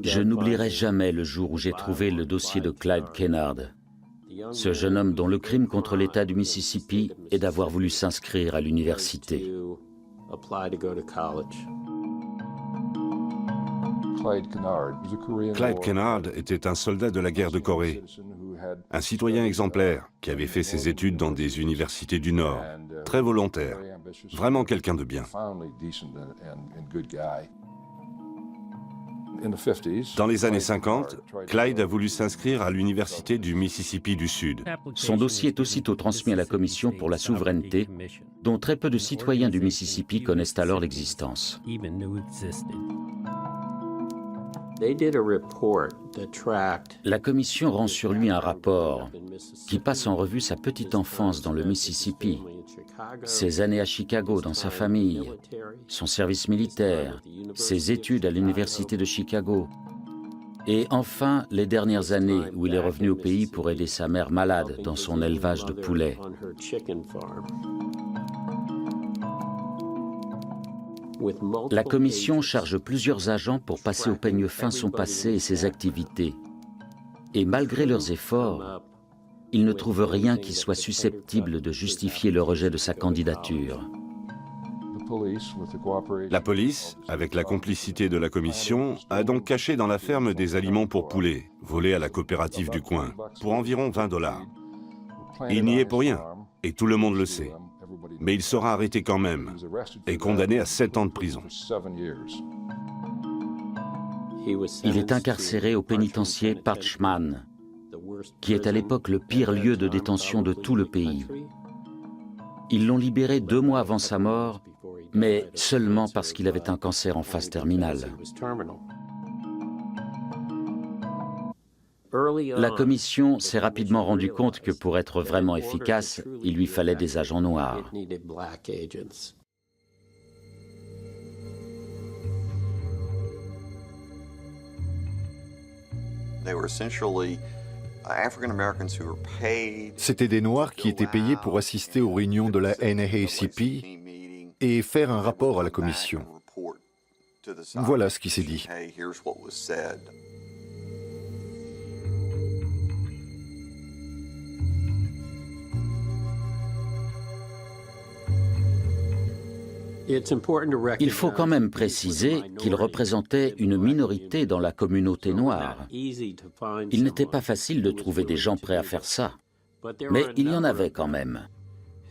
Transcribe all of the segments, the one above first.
Je n'oublierai jamais le jour où j'ai trouvé le dossier de Clyde Kennard, ce jeune homme dont le crime contre l'État du Mississippi est d'avoir voulu s'inscrire à l'université. Clyde Kennard était un soldat de la guerre de Corée, un citoyen exemplaire qui avait fait ses études dans des universités du Nord, très volontaire, vraiment quelqu'un de bien. Dans les années 50, Clyde a voulu s'inscrire à l'université du Mississippi du Sud. Son dossier est aussitôt transmis à la Commission pour la souveraineté, dont très peu de citoyens du Mississippi connaissent alors l'existence. La Commission rend sur lui un rapport qui passe en revue sa petite enfance dans le Mississippi, ses années à Chicago dans sa famille, son service militaire, ses études à l'Université de Chicago, et enfin les dernières années où il est revenu au pays pour aider sa mère malade dans son élevage de poulets. La Commission charge plusieurs agents pour passer au peigne fin son passé et ses activités. Et malgré leurs efforts, ils ne trouvent rien qui soit susceptible de justifier le rejet de sa candidature. La police, avec la complicité de la Commission, a donc caché dans la ferme des aliments pour poulets, volés à la coopérative du coin, pour environ 20 $. Il n'y est pour rien, et tout le monde le sait. Mais il sera arrêté quand même et condamné à 7 ans de prison. Il est incarcéré au pénitencier Parchman, qui est à l'époque le pire lieu de détention de tout le pays. Ils l'ont libéré 2 mois avant sa mort, mais seulement parce qu'il avait un cancer en phase terminale. La Commission s'est rapidement rendue compte que pour être vraiment efficace, il lui fallait des agents noirs. C'étaient des Noirs qui étaient payés pour assister aux réunions de la NAACP et faire un rapport à la Commission. Voilà ce qui s'est dit. Il faut quand même préciser qu'il représentait une minorité dans la communauté noire. Il n'était pas facile de trouver des gens prêts à faire ça, mais il y en avait quand même.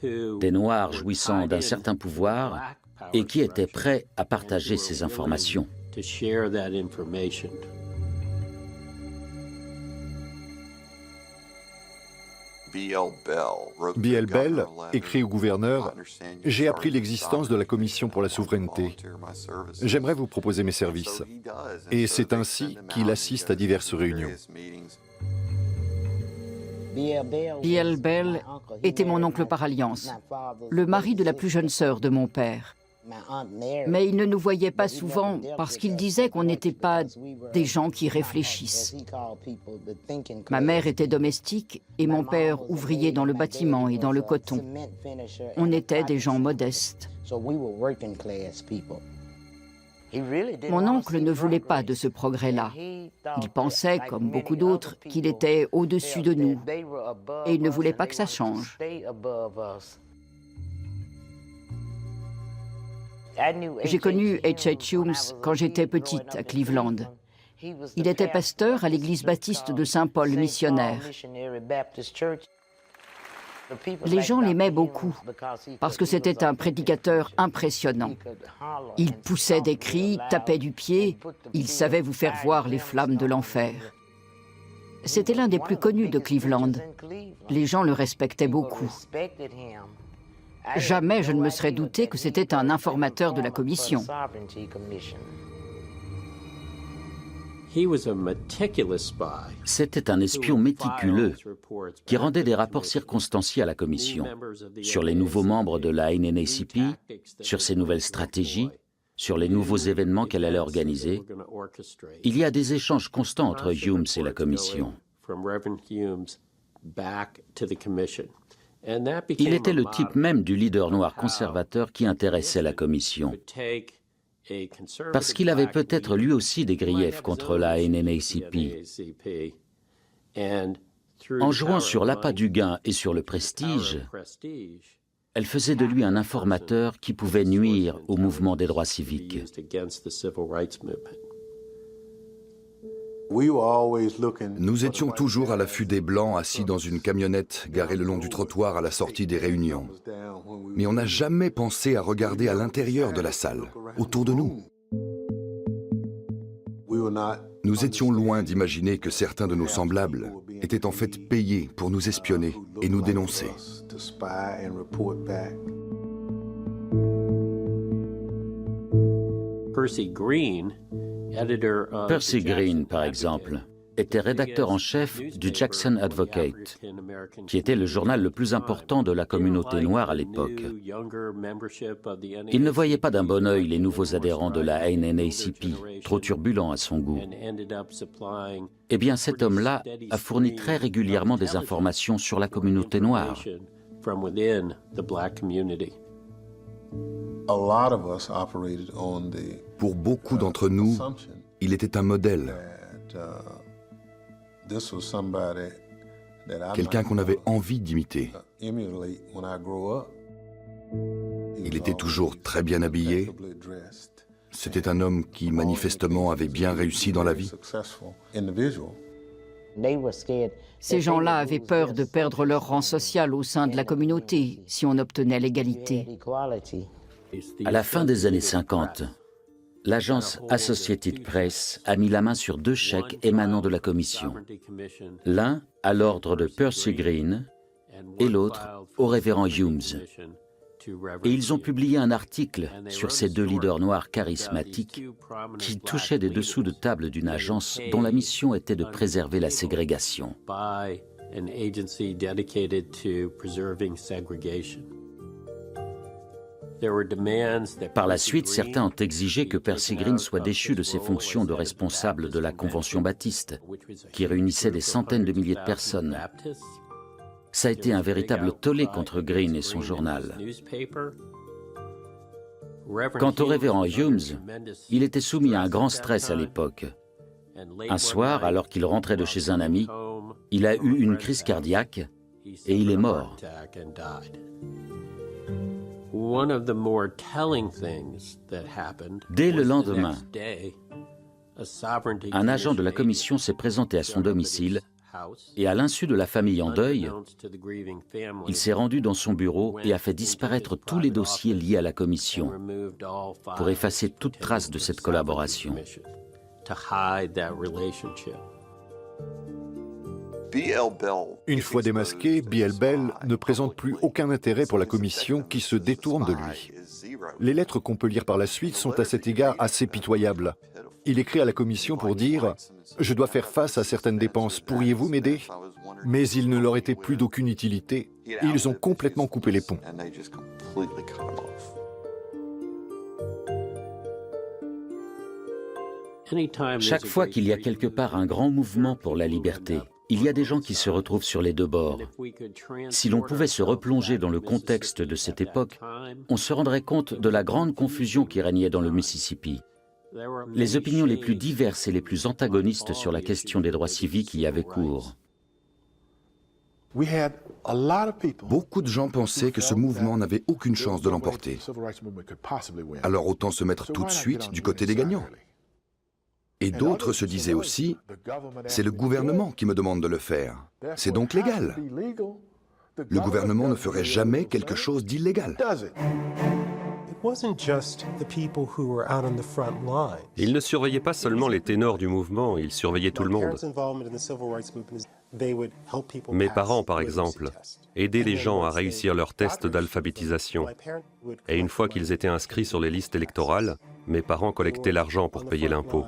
Des Noirs jouissant d'un certain pouvoir et qui étaient prêts à partager ces informations. B.L. Bell écrit au gouverneur « J'ai appris l'existence de la Commission pour la souveraineté. J'aimerais vous proposer mes services. » Et c'est ainsi qu'il assiste à diverses réunions. B.L. Bell était mon oncle par alliance, le mari de la plus jeune sœur de mon père. Mais il ne nous voyait pas souvent parce qu'il disait qu'on n'était pas des gens qui réfléchissent. Ma mère était domestique et mon père ouvrier dans le bâtiment et dans le coton. On était des gens modestes. Mon oncle ne voulait pas de ce progrès-là. Il pensait, comme beaucoup d'autres, qu'il était au-dessus de nous et il ne voulait pas que ça change. J'ai connu H.H. Humes quand j'étais petite à Cleveland. Il était pasteur à l'église baptiste de Saint-Paul missionnaire. Les gens l'aimaient beaucoup parce que c'était un prédicateur impressionnant. Il poussait des cris, tapait du pied, il savait vous faire voir les flammes de l'enfer. C'était l'un des plus connus de Cleveland. Les gens le respectaient beaucoup. Jamais je ne me serais douté que c'était un informateur de la Commission. C'était un espion méticuleux qui rendait des rapports circonstanciés à la Commission sur les nouveaux membres de la NAACP, sur ses nouvelles stratégies, sur les nouveaux événements qu'elle allait organiser. Il y a des échanges constants entre Humes et la Commission. Il était le type même du leader noir conservateur qui intéressait la Commission. parce qu'il avait peut-être lui aussi des griefs contre la NNACP. En jouant sur l'appât du gain et sur le prestige, elle faisait de lui un informateur qui pouvait nuire au mouvement des droits civiques. Nous étions toujours à l'affût des Blancs assis dans une camionnette garée le long du trottoir à la sortie des réunions. Mais on n'a jamais pensé à regarder à l'intérieur de la salle, autour de nous. Nous étions loin d'imaginer que certains de nos semblables étaient en fait payés pour nous espionner et nous dénoncer. Percy Green, par exemple, était rédacteur en chef du Jackson Advocate, qui était le journal le plus important de la communauté noire à l'époque. Il ne voyait pas d'un bon œil les nouveaux adhérents de la NNACP, trop turbulents à son goût. Eh bien, cet homme-là a fourni très régulièrement des informations sur la communauté noire. Pour beaucoup d'entre nous, il était un modèle, quelqu'un qu'on avait envie d'imiter. Il était toujours très bien habillé. C'était un homme qui, manifestement, avait bien réussi dans la vie. Ces gens-là avaient peur de perdre leur rang social au sein de la communauté si on obtenait l'égalité. À la fin des années 50, l'agence Associated Press a mis la main sur 2 chèques émanant de la commission. L'un à l'ordre de Percy Green et l'autre au révérend Humes. Et ils ont publié un article sur ces 2 leaders noirs charismatiques qui touchaient des dessous de table d'une agence dont la mission était de préserver la ségrégation. Par la suite, certains ont exigé que Percy Green soit déchu de ses fonctions de responsable de la Convention baptiste, qui réunissait des centaines de milliers de personnes. Ça a été un véritable tollé contre Green et son journal. Quant au révérend Humes, il était soumis à un grand stress à l'époque. Un soir, alors qu'il rentrait de chez un ami, il a eu une crise cardiaque et il est mort. Dès le lendemain, un agent de la commission s'est présenté à son domicile et à l'insu de la famille en deuil, il s'est rendu dans son bureau et a fait disparaître tous les dossiers liés à la commission pour effacer toute trace de cette collaboration. Une fois démasqué, B.L. Bell ne présente plus aucun intérêt pour la commission qui se détourne de lui. Les lettres qu'on peut lire par la suite sont à cet égard assez pitoyables. Il écrit à la commission pour dire « Je dois faire face à certaines dépenses, pourriez-vous m'aider ?» Mais il ne leur était plus d'aucune utilité et ils ont complètement coupé les ponts. Chaque fois qu'il y a quelque part un grand mouvement pour la liberté, il y a des gens qui se retrouvent sur les 2 bords. Si l'on pouvait se replonger dans le contexte de cette époque, on se rendrait compte de la grande confusion qui régnait dans le Mississippi. Les opinions les plus diverses et les plus antagonistes sur la question des droits civiques y avaient cours. Beaucoup de gens pensaient que ce mouvement n'avait aucune chance de l'emporter. Alors autant se mettre tout de suite du côté des gagnants. Et d'autres se disaient aussi, c'est le gouvernement qui me demande de le faire. C'est donc légal. Le gouvernement ne ferait jamais quelque chose d'illégal. Il ne surveillait pas seulement les ténors du mouvement, il surveillait tout le monde. Mes parents, par exemple, aidaient les gens à réussir leurs tests d'alphabétisation. Et une fois qu'ils étaient inscrits sur les listes électorales, mes parents collectaient l'argent pour payer l'impôt.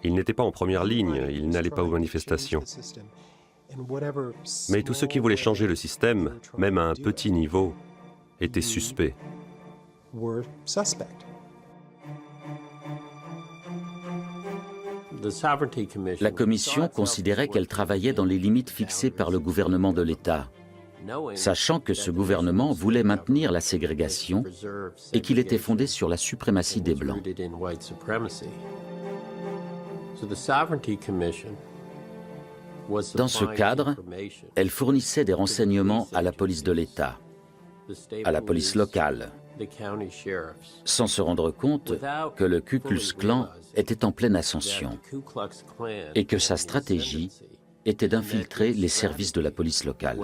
Ils n'étaient pas en première ligne, ils n'allaient pas aux manifestations. Mais tous ceux qui voulaient changer le système, même à un petit niveau, étaient suspects. La commission considérait qu'elle travaillait dans les limites fixées par le gouvernement de l'État. sachant que ce gouvernement voulait maintenir la ségrégation et qu'il était fondé sur la suprématie des Blancs. Dans ce cadre, elle fournissait des renseignements à la police de l'État, à la police locale, sans se rendre compte que le Ku Klux Klan était en pleine ascension et que sa stratégie était d'infiltrer les services de la police locale.